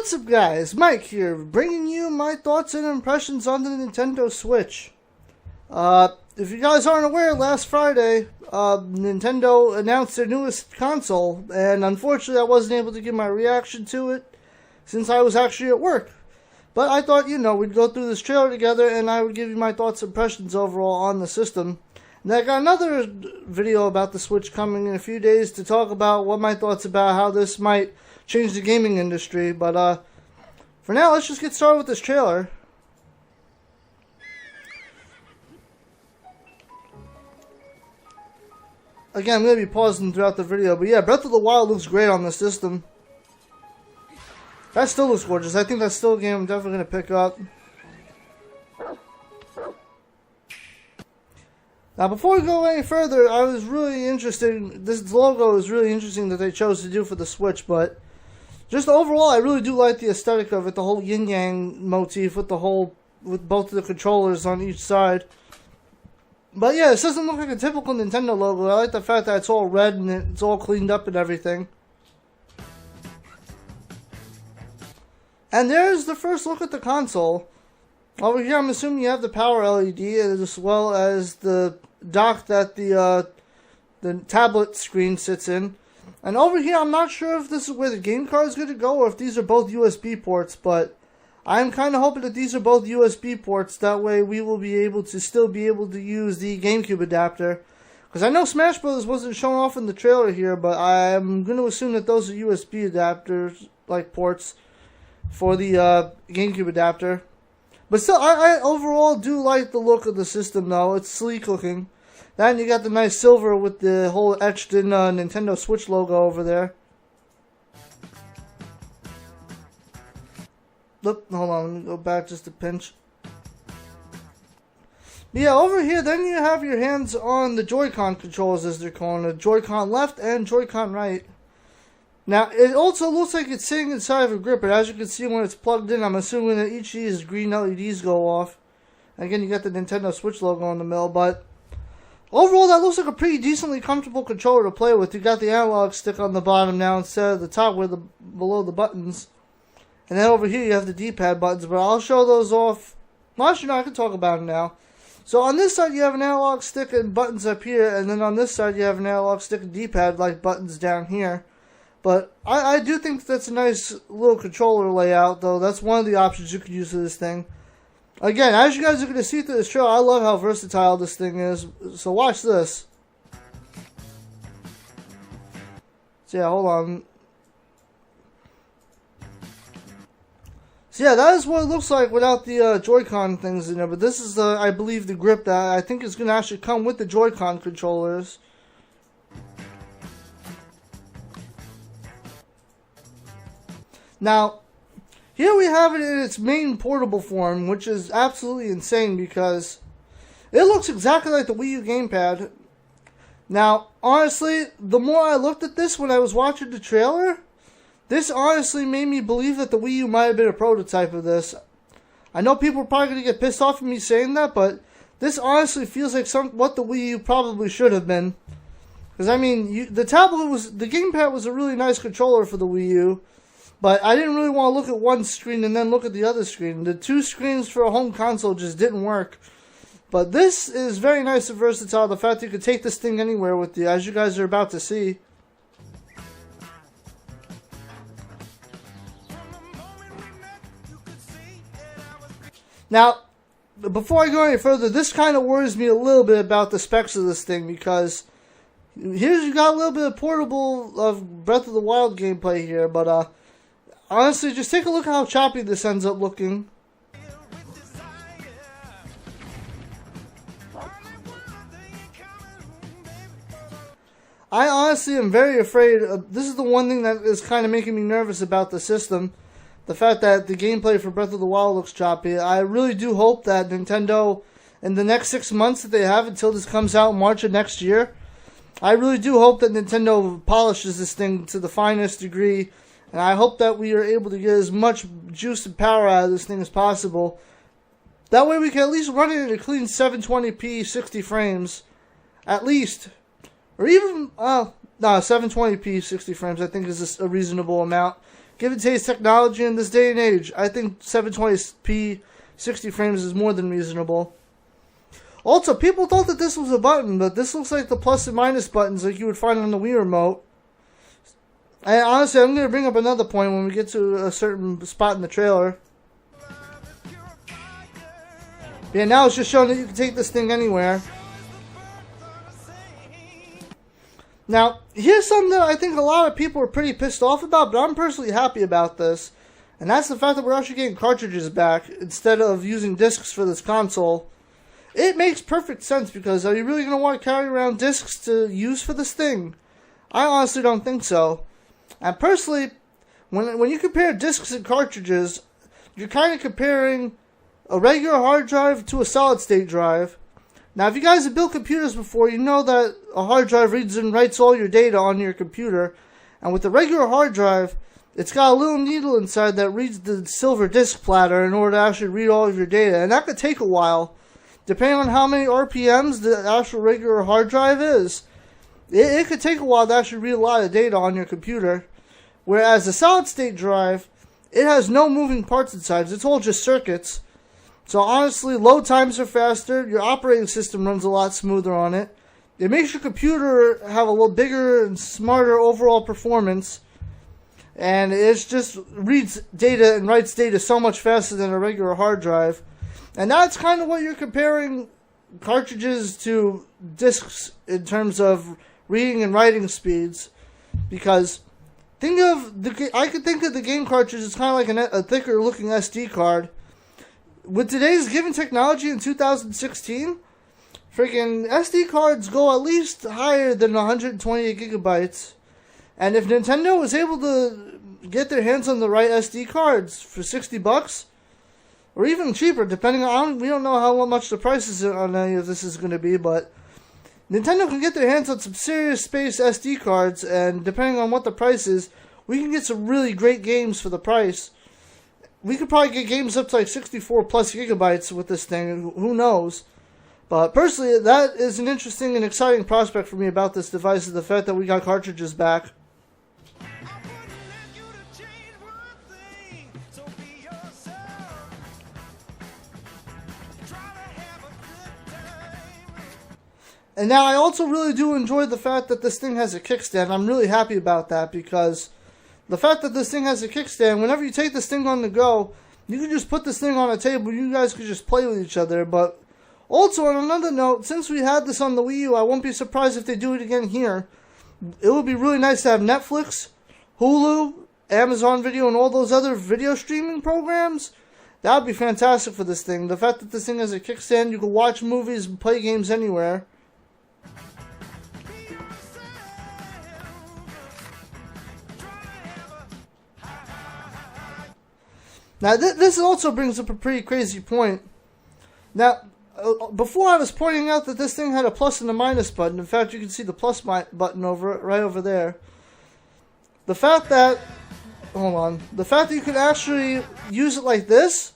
What's up, guys? Mike here, bringing you my thoughts and impressions on the Nintendo Switch. If you guys aren't aware, last Friday, Nintendo announced their newest console, and unfortunately I wasn't able to give my reaction to it since I was actually at work. But I thought, we'd go through this trailer together and I would give you my thoughts and impressions overall on the system. And I got another video about the Switch coming in a few days to talk about what my thoughts about how this might change the gaming industry. But for now, let's just get started with this trailer. Again, I'm going to be pausing throughout the video, but yeah, Breath of the Wild looks great on the system. That still looks gorgeous. I think that's still a game I'm definitely going to pick up. Now, before we go any further, I was really interested. This logo is really interesting that they chose to do for the Switch, but just overall, I really do like the aesthetic of it. The whole yin-yang motif with both of the controllers on each side. But yeah, this doesn't look like a typical Nintendo logo. I like the fact that it's all red and it's all cleaned up and everything. And there's the first look at the console. Over here, I'm assuming you have the power LED as well as the dock that the tablet screen sits in. And over here, I'm not sure if this is where the game card is going to go or if these are both USB ports, but I'm kind of hoping that these are both USB ports. That way, we will be able to still be able to use the GameCube adapter. Because I know Smash Bros. Wasn't shown off in the trailer here, but I'm going to assume that those are USB adapters, like ports, for the GameCube adapter. But still, I overall do like the look of the system, though. It's sleek looking. Then you got the nice silver with the whole etched in Nintendo Switch logo over there. Look, hold on, let me go back just a pinch. Yeah, over here, then you have your hands on the Joy-Con controls, as they're calling it. Joy-Con left and Joy-Con right. Now, it also looks like it's sitting inside of a grip, but as you can see when it's plugged in, I'm assuming that each of these green LEDs go off. Again, you got the Nintendo Switch logo in the middle, but overall, that looks like a pretty decently comfortable controller to play with. You got the analog stick on the bottom now instead of the top below the buttons. And then over here, you have the D-pad buttons, but I'll show those off. Well, actually, no, I can talk about them now. So on this side, you have an analog stick and buttons up here, and then on this side, you have an analog stick and D-pad like buttons down here. But I do think that's a nice little controller layout, though. That's one of the options you could use for this thing. Again, as you guys are going to see through this trailer, I love how versatile this thing is. So watch this. So yeah, hold on. So yeah, that is what it looks like without the Joy-Con things in there. But this is, I believe, the grip that I think is going to actually come with the Joy-Con controllers. Now, here we have it in its main portable form, which is absolutely insane because it looks exactly like the Wii U gamepad. Now, honestly, the more I looked at this when I was watching the trailer, this honestly made me believe that the Wii U might have been a prototype of this. I know people are probably going to get pissed off at me saying that, but this honestly feels like what the Wii U probably should have been. Because, I mean, the gamepad was a really nice controller for the Wii U. But I didn't really want to look at one screen and then look at the other screen. The two screens for a home console just didn't work. But this is very nice and versatile. The fact that you can take this thing anywhere with you, as you guys are about to see. Now, before I go any further, this kind of worries me a little bit about the specs of this thing. Because here's you got a little bit of portable of Breath of the Wild gameplay here. But honestly, just take a look at how choppy this ends up looking. I honestly am very afraid this is the one thing that is kind of making me nervous about the system. The fact that the gameplay for Breath of the Wild looks choppy. I really do hope that Nintendo, in the next 6 months that they have until this comes out in March of next year, I really do hope that Nintendo polishes this thing to the finest degree. And I hope that we are able to get as much juice and power out of this thing as possible. That way we can at least run it at a clean 720p 60 frames. At least. Or even, no, 720p 60 frames I think is a reasonable amount. given today's technology in this day and age, I think 720p 60 frames is more than reasonable. Also, people thought that this was a button, but this looks like the plus and minus buttons like you would find on the Wii Remote. And honestly, I'm going to bring up another point when we get to a certain spot in the trailer. Yeah, now it's just showing that you can take this thing anywhere. Now, here's something that I think a lot of people are pretty pissed off about, but I'm personally happy about this. And that's the fact that we're actually getting cartridges back instead of using discs for this console. It makes perfect sense, because are you really going to want to carry around discs to use for this thing? I honestly don't think so. And personally, when you compare discs and cartridges, you're kind of comparing a regular hard drive to a solid-state drive. Now, if you guys have built computers before, you know that a hard drive reads and writes all your data on your computer. And with the regular hard drive, it's got a little needle inside that reads the silver disk platter in order to actually read all of your data. And that could take a while, depending on how many RPMs the actual regular hard drive is. It could take a while to actually read a lot of data on your computer. Whereas the solid-state drive, it has no moving parts inside. It's all just circuits. So honestly, load times are faster. Your operating system runs a lot smoother on it. It makes your computer have a little bigger and smarter overall performance. And it just reads data and writes data so much faster than a regular hard drive. And that's kind of what you're comparing cartridges to discs in terms of reading and writing speeds. Because I could think of the game cartridge as kind of like a thicker looking SD card. With today's given technology in 2016, freaking SD cards go at least higher than 128 gigabytes. And if Nintendo was able to get their hands on the right SD cards for $60, or even cheaper, depending on, we don't know how much the prices on any of this is going to be, but Nintendo can get their hands on some serious space SD cards, and depending on what the price is, we can get some really great games for the price. We could probably get games up to like 64 plus gigabytes with this thing, who knows. But personally, that is an interesting and exciting prospect for me about this device, is the fact that we got cartridges back. And now I also really do enjoy the fact that this thing has a kickstand. I'm really happy about that, because the fact that this thing has a kickstand, whenever you take this thing on the go, you can just put this thing on a table, you guys could just play with each other. But also, on another note, since we had this on the Wii U, I won't be surprised if they do it again here. It would be really nice to have Netflix, Hulu, Amazon Video, and all those other video streaming programs. That would be fantastic for this thing. The fact that this thing has a kickstand, you can watch movies and play games anywhere. Now, this also brings up a pretty crazy point. Now, before I was pointing out that this thing had a plus and a minus button. In fact, you can see the plus button right over there. The fact that, the fact that you could actually use it like this,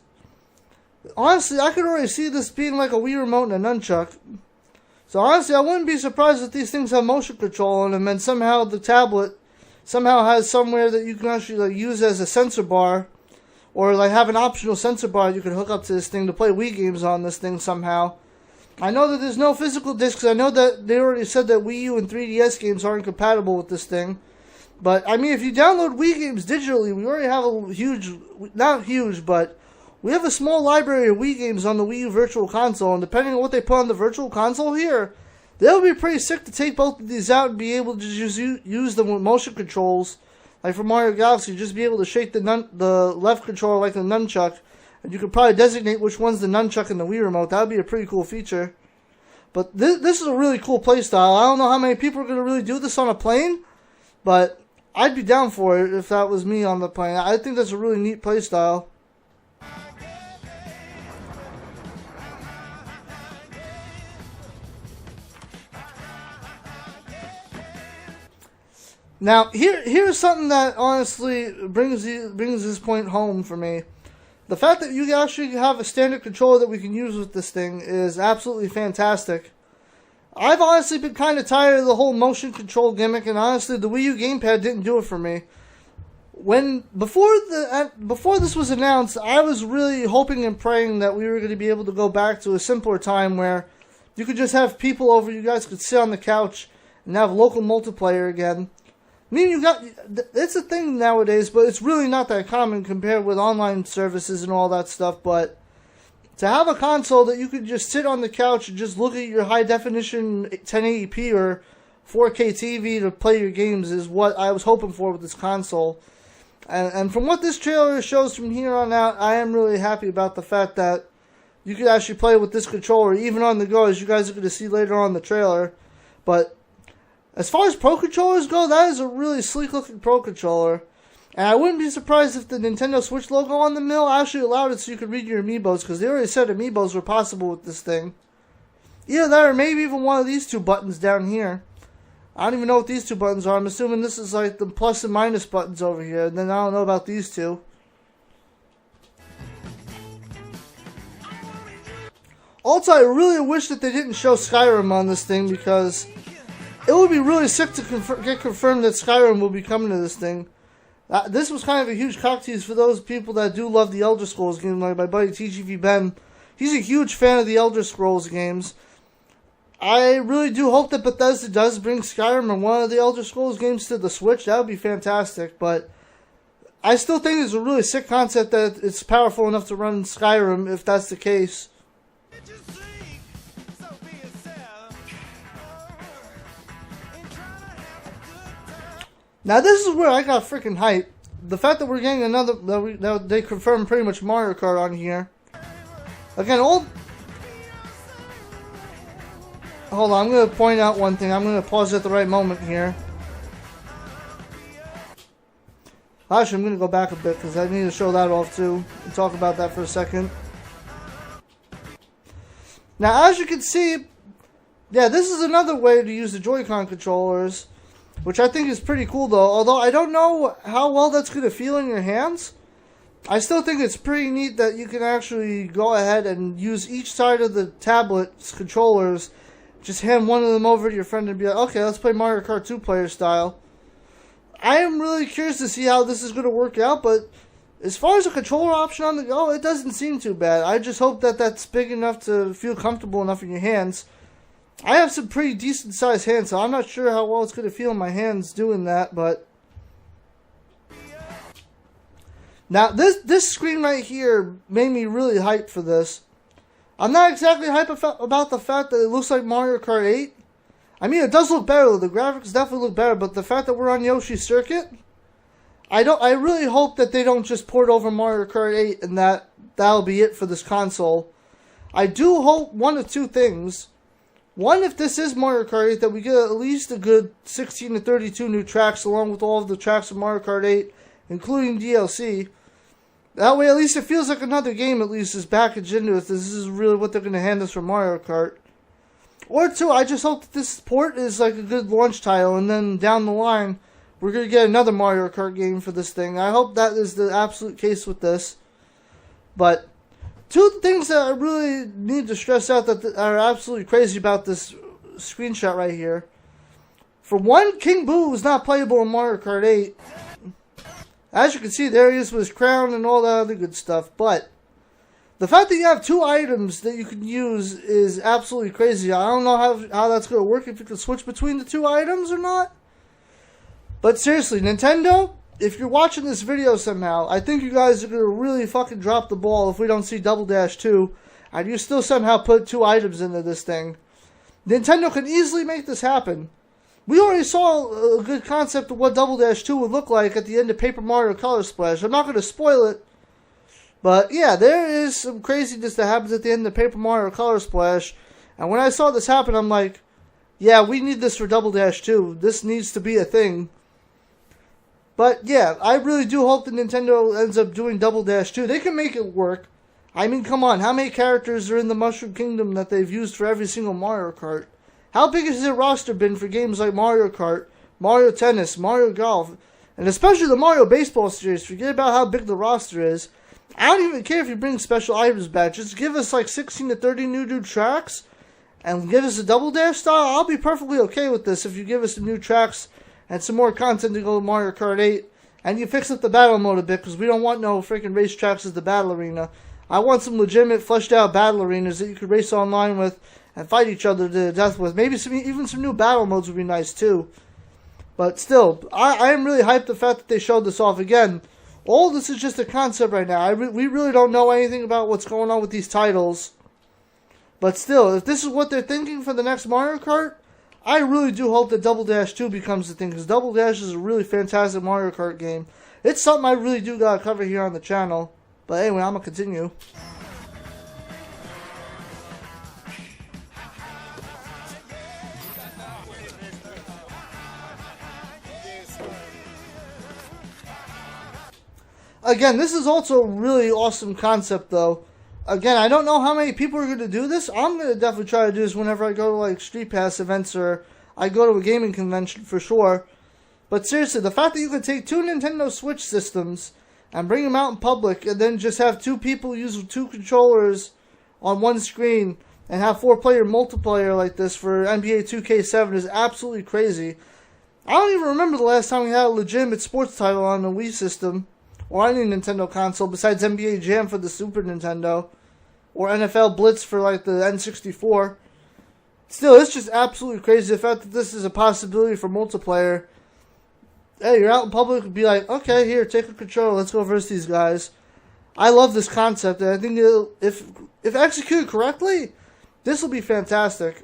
honestly, I could already see this being like a Wii Remote and a nunchuck. So honestly, I wouldn't be surprised if these things have motion control on them, and somehow the tablet has somewhere that you can actually use as a sensor bar. Or have an optional sensor bar you can hook up to this thing to play Wii games on this thing somehow. I know that there's no physical discs. I know that they already said that Wii U and 3DS games aren't compatible with this thing. But, I mean, if you download Wii games digitally, we already have we have a small library of Wii games on the Wii U Virtual Console. And depending on what they put on the Virtual Console here, they'll be pretty sick to take both of these out and be able to just use them with motion controls. Like for Mario Galaxy, just be able to shake the left controller like the nunchuck, and you could probably designate which one's the nunchuck and the Wii Remote. That would be a pretty cool feature. But this is a really cool playstyle. I don't know how many people are going to really do this on a plane, but I'd be down for it if that was me on the plane. I think that's a really neat playstyle. Now, here's something that honestly brings this point home for me. The fact that you actually have a standard controller that we can use with this thing is absolutely fantastic. I've honestly been kind of tired of the whole motion control gimmick, and honestly, the Wii U gamepad didn't do it for me. Before this was announced, I was really hoping and praying that we were going to be able to go back to a simpler time where you could just have people over, you guys could sit on the couch and have local multiplayer again. I mean, it's a thing nowadays, but it's really not that common compared with online services and all that stuff. But to have a console that you could just sit on the couch and just look at your high definition 1080p or 4K TV to play your games is what I was hoping for with this console. And from what this trailer shows from here on out, I am really happy about the fact that you could actually play with this controller, even on the go, as you guys are going to see later on in the trailer. But as far as Pro Controllers go, that is a really sleek-looking Pro Controller. And I wouldn't be surprised if the Nintendo Switch logo on the middle actually allowed it so you could read your amiibos, because they already said amiibos were possible with this thing. Either that or maybe even one of these two buttons down here. I don't even know what these two buttons are. I'm assuming this is like the plus and minus buttons over here. And then I don't know about these two. Also, I really wish that they didn't show Skyrim on this thing, because it would be really sick to get confirmed that Skyrim will be coming to this thing. This was kind of a huge cock tease for those people that do love the Elder Scrolls game, like my buddy TGV Ben. He's a huge fan of the Elder Scrolls games. I really do hope that Bethesda does bring Skyrim and one of the Elder Scrolls games to the Switch. That would be fantastic, but I still think it's a really sick concept that it's powerful enough to run Skyrim if that's the case. Now this is where I got freaking hyped. The fact that we're getting another, that they confirmed pretty much Mario Kart on here. Again, hold on, I'm going to point out one thing. I'm going to pause at the right moment here. Actually, I'm going to go back a bit because I need to show that off too and talk about that for a second. Now, as you can see, yeah, this is another way to use the Joy-Con controllers, which I think is pretty cool though. Although I don't know how well that's going to feel in your hands. I still think it's pretty neat that you can actually go ahead and use each side of the tablet's controllers. Just hand one of them over to your friend and be like, okay, let's play Mario Kart 2 player style. I am really curious to see how this is going to work out, but as far as a controller option on the go, it doesn't seem too bad. I just hope that that's big enough to feel comfortable enough in your hands. I have some pretty decent sized hands, so I'm not sure how well it's going to feel in my hands doing that, but now this screen right here made me really hyped for this. I'm not exactly hyped about the fact that it looks like Mario Kart 8. I mean, it does look better, the graphics definitely look better, but the fact that we're on Yoshi's Circuit, I really hope that they don't just port over Mario Kart 8 and that'll be it for this console. I do hope one of two things. One, if this is Mario Kart 8, that we get at least a good 16 to 32 new tracks along with all of the tracks of Mario Kart 8, including DLC. That way, at least it feels like another game at least is packaged into it. This is really what they're going to hand us for Mario Kart. Or two, I just hope that this port is like a good launch title, and then down the line, we're going to get another Mario Kart game for this thing. I hope that is the absolute case with this. But two things that I really need to stress out that are absolutely crazy about this screenshot right here. For one, King Boo is not playable in Mario Kart 8. As you can see, there he is with his crown and all that other good stuff. But the fact that you have two items that you can use is absolutely crazy. I don't know how that's going to work, if you can switch between the two items or not. But seriously, Nintendo, if you're watching this video somehow, I think you guys are going to really fucking drop the ball if we don't see Double Dash 2, and you still somehow put two items into this thing. Nintendo can easily make this happen. We already saw a good concept of what Double Dash 2 would look like at the end of Paper Mario Color Splash. I'm not going to spoil it, but yeah, there is some craziness that happens at the end of Paper Mario Color Splash, and when I saw this happen, I'm like, yeah, we need this for Double Dash 2. This needs to be a thing. But yeah, I really do hope that Nintendo ends up doing Double Dash 2. They can make it work. I mean, come on, how many characters are in the Mushroom Kingdom that they've used for every single Mario Kart? How big has their roster been for games like Mario Kart, Mario Tennis, Mario Golf, and especially the Mario Baseball series? Forget about how big the roster is. I don't even care if you bring special items back. Just give us like 16 to 30 new tracks and give us a Double Dash style. I'll be perfectly okay with this if you give us some new tracks and some more content to go with Mario Kart 8 and you fix up the battle mode a bit, because we don't want no freaking racetracks as the battle arena. I want some legitimate, fleshed out battle arenas that you could race online with and fight each other to the death with. Maybe even some new battle modes would be nice too. But still, I am really hyped the fact that they showed this off again. All this is just a concept right now. We really don't know anything about what's going on with these titles. But still, if this is what they're thinking for the next Mario Kart, I really do hope that Double Dash 2 becomes the thing, because Double Dash is a really fantastic Mario Kart game. It's something I really do gotta cover here on the channel. But anyway, I'm gonna continue. Again, this is also a really awesome concept, though. Again, I don't know how many people are going to do this. I'm going to definitely try to do this whenever I go to, like, Street Pass events or I go to a gaming convention for sure. But seriously, the fact that you could take two Nintendo Switch systems and bring them out in public and then just have two people use two controllers on one screen and have 4-player multiplayer like this for NBA 2K7 is absolutely crazy. I don't even remember the last time we had a legitimate sports title on the Wii system or any Nintendo console besides NBA Jam for the Super Nintendo or NFL Blitz for like the N64. Still, it's just absolutely crazy the fact that this is a possibility for multiplayer. Hey, you're out in public, be like, okay, here, take a controller, let's go versus these guys. I love this concept, and I think if executed correctly, this will be fantastic.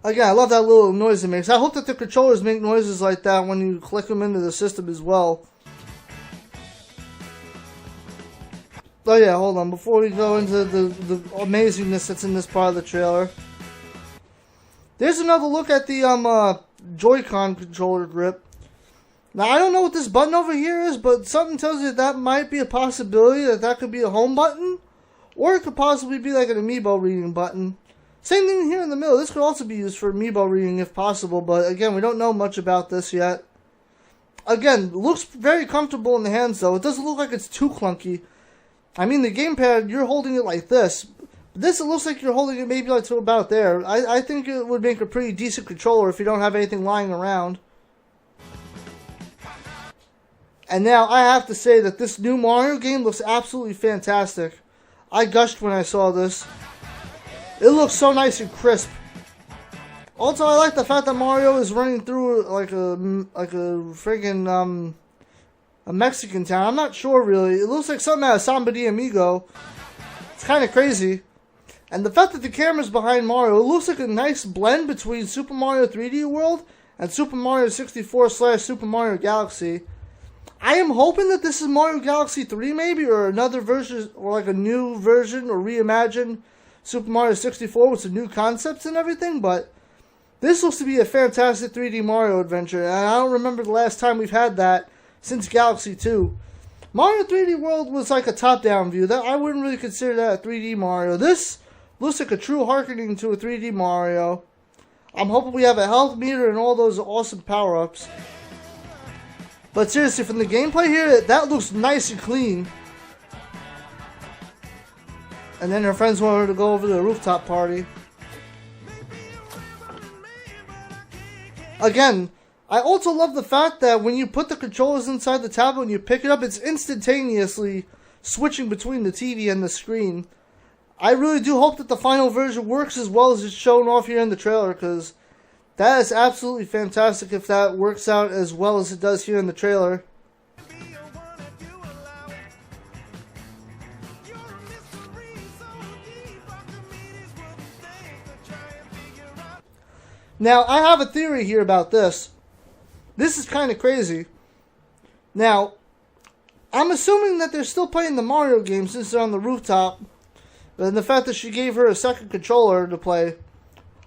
Again, I love that little noise it makes. I hope that the controllers make noises like that when you click them into the system as well. Oh yeah, hold on. Before we go into the amazingness that's in this part of the trailer, there's another look at the Joy-Con controller grip. Now, I don't know what this button over here is, but something tells you that might be a possibility that could be a home button, or it could possibly be like an amiibo reading button. Same thing here in the middle. This could also be used for amiibo reading if possible, but again, we don't know much about this yet. Again, looks very comfortable in the hands though. It doesn't look like it's too clunky. I mean, the gamepad, you're holding it like this. This, it looks like you're holding it maybe like to about there. I think it would make a pretty decent controller if you don't have anything lying around. And now, I have to say that this new Mario game looks absolutely fantastic. I gushed when I saw this. It looks so nice and crisp. Also, I like the fact that Mario is running through like a friggin' a Mexican town. I'm not sure really. It looks like something out of Samba de Amigo. It's kind of crazy. And the fact that the camera's behind Mario, it looks like a nice blend between Super Mario 3D World and Super Mario 64/Super Mario Galaxy. I am hoping that this is Mario Galaxy 3 maybe, or another version, or like a new version, or reimagined Super Mario 64 with some new concepts and everything, but this looks to be a fantastic 3D Mario adventure, and I don't remember the last time we've had that since Galaxy 2. Mario 3D World was like a top-down view. That I wouldn't really consider that a 3D Mario. This looks like a true harkening to a 3D Mario. I'm hoping we have a health meter and all those awesome power-ups. But seriously, from the gameplay here, that looks nice and clean. And then her friends want her to go over to the rooftop party. Again, I also love the fact that when you put the controllers inside the tablet and you pick it up, it's instantaneously switching between the TV and the screen. I really do hope that the final version works as well as it's shown off here in the trailer, because that is absolutely fantastic if that works out as well as it does here in the trailer. Now, I have a theory here about this. This is kind of crazy. Now, I'm assuming that they're still playing the Mario game since they're on the rooftop. And the fact that she gave her a second controller to play.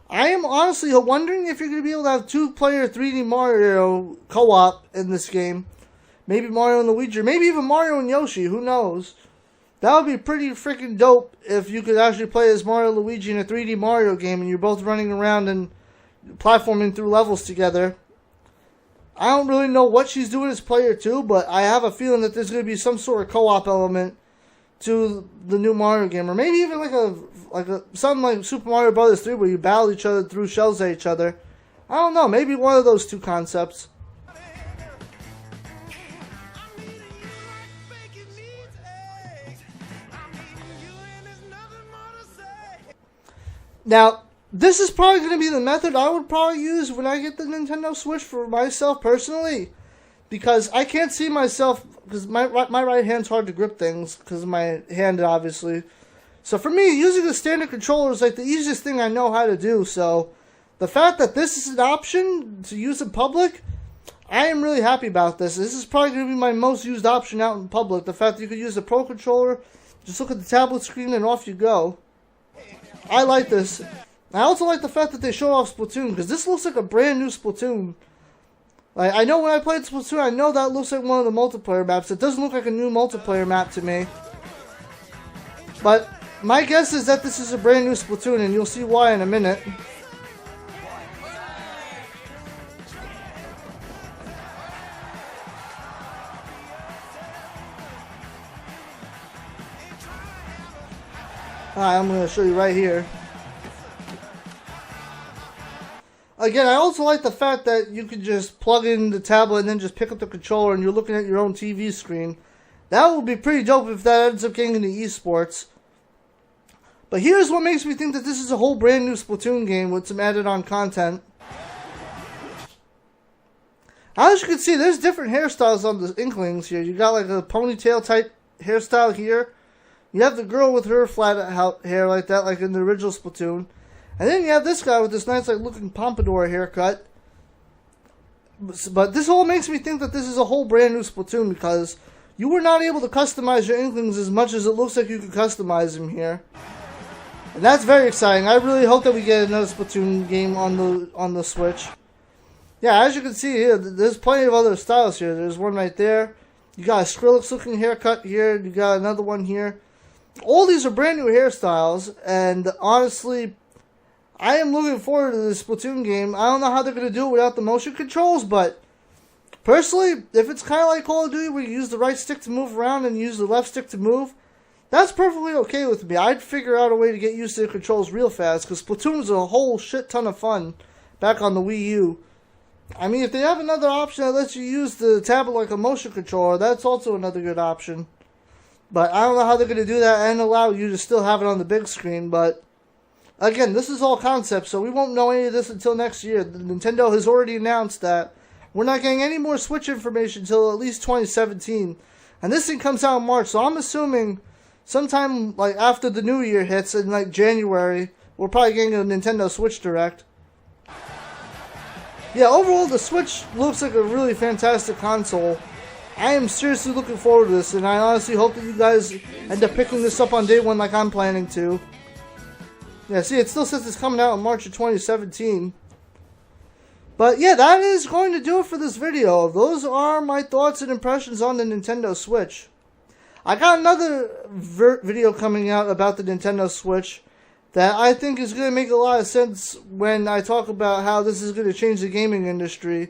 I am honestly wondering if you're going to be able to have two-player 3D Mario co-op in this game. Maybe Mario and Luigi, or maybe even Mario and Yoshi, who knows. That would be pretty freaking dope if you could actually play as Mario and Luigi in a 3D Mario game and you're both running around and platforming through levels together. I don't really know what she's doing as player 2, but I have a feeling that there's going to be some sort of co-op element to the new Mario game, or maybe even something like Super Mario Bros. 3 where you battle each other through shells at each other. I don't know, maybe one of those two concepts. Now, this is probably going to be the method I would probably use when I get the Nintendo Switch for myself personally. Because I can't see myself, because my right hand's hard to grip things, because of my hand, obviously. So for me, using a standard controller is like the easiest thing I know how to do. So the fact that this is an option to use in public, I am really happy about this. This is probably going to be my most used option out in public. The fact that you could use a Pro Controller, just look at the tablet screen and off you go. I like this. I also like the fact that they showed off Splatoon, because this looks like a brand new Splatoon. Like, I know when I played Splatoon, I know that looks like one of the multiplayer maps. It doesn't look like a new multiplayer map to me. But my guess is that this is a brand new Splatoon, and you'll see why in a minute. Alright, I'm going to show you right here. Again, I also like the fact that you can just plug in the tablet and then just pick up the controller and you're looking at your own TV screen. That would be pretty dope if that ends up getting into esports. But here's what makes me think that this is a whole brand new Splatoon game with some added on content. As you can see, there's different hairstyles on the Inklings here. You got like a ponytail type hairstyle here. You have the girl with her flat hair like that, like in the original Splatoon. And then you have this guy with this nice like looking pompadour haircut. But this all makes me think that this is a whole brand new Splatoon, because you were not able to customize your Inklings as much as it looks like you could customize them here. And that's very exciting. I really hope that we get another Splatoon game on the Switch. Yeah, as you can see here, there's plenty of other styles here. There's one right there. You got a Skrillex looking haircut here. You got another one here. All these are brand new hairstyles, and honestly, I am looking forward to this Splatoon game. I don't know how they're going to do it without the motion controls, but personally, if it's kind of like Call of Duty where you use the right stick to move around and use the left stick to move, that's perfectly okay with me. I'd figure out a way to get used to the controls real fast, because Splatoon was a whole shit ton of fun back on the Wii U. I mean, if they have another option that lets you use the tablet like a motion controller, that's also another good option. But I don't know how they're going to do that and allow you to still have it on the big screen, but again, this is all concept, so we won't know any of this until next year. Nintendo has already announced that we're not getting any more Switch information until at least 2017. And this thing comes out in March, so I'm assuming sometime like after the new year hits in like January, we're probably getting a Nintendo Switch Direct. Yeah, overall the Switch looks like a really fantastic console. I am seriously looking forward to this, and I honestly hope that you guys end up picking this up on day one like I'm planning to. Yeah, see, it still says it's coming out in March of 2017. But yeah, that is going to do it for this video. Those are my thoughts and impressions on the Nintendo Switch. I got another video coming out about the Nintendo Switch that I think is going to make a lot of sense when I talk about how this is going to change the gaming industry.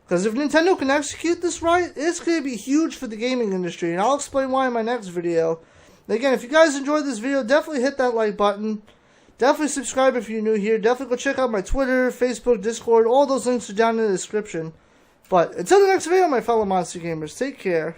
Because if Nintendo can execute this right, it's going to be huge for the gaming industry. And I'll explain why in my next video. And again, if you guys enjoyed this video, definitely hit that like button. Definitely subscribe if you're new here. Definitely go check out my Twitter, Facebook, Discord. All those links are down in the description. But until the next video, my fellow Monster Gamers, take care.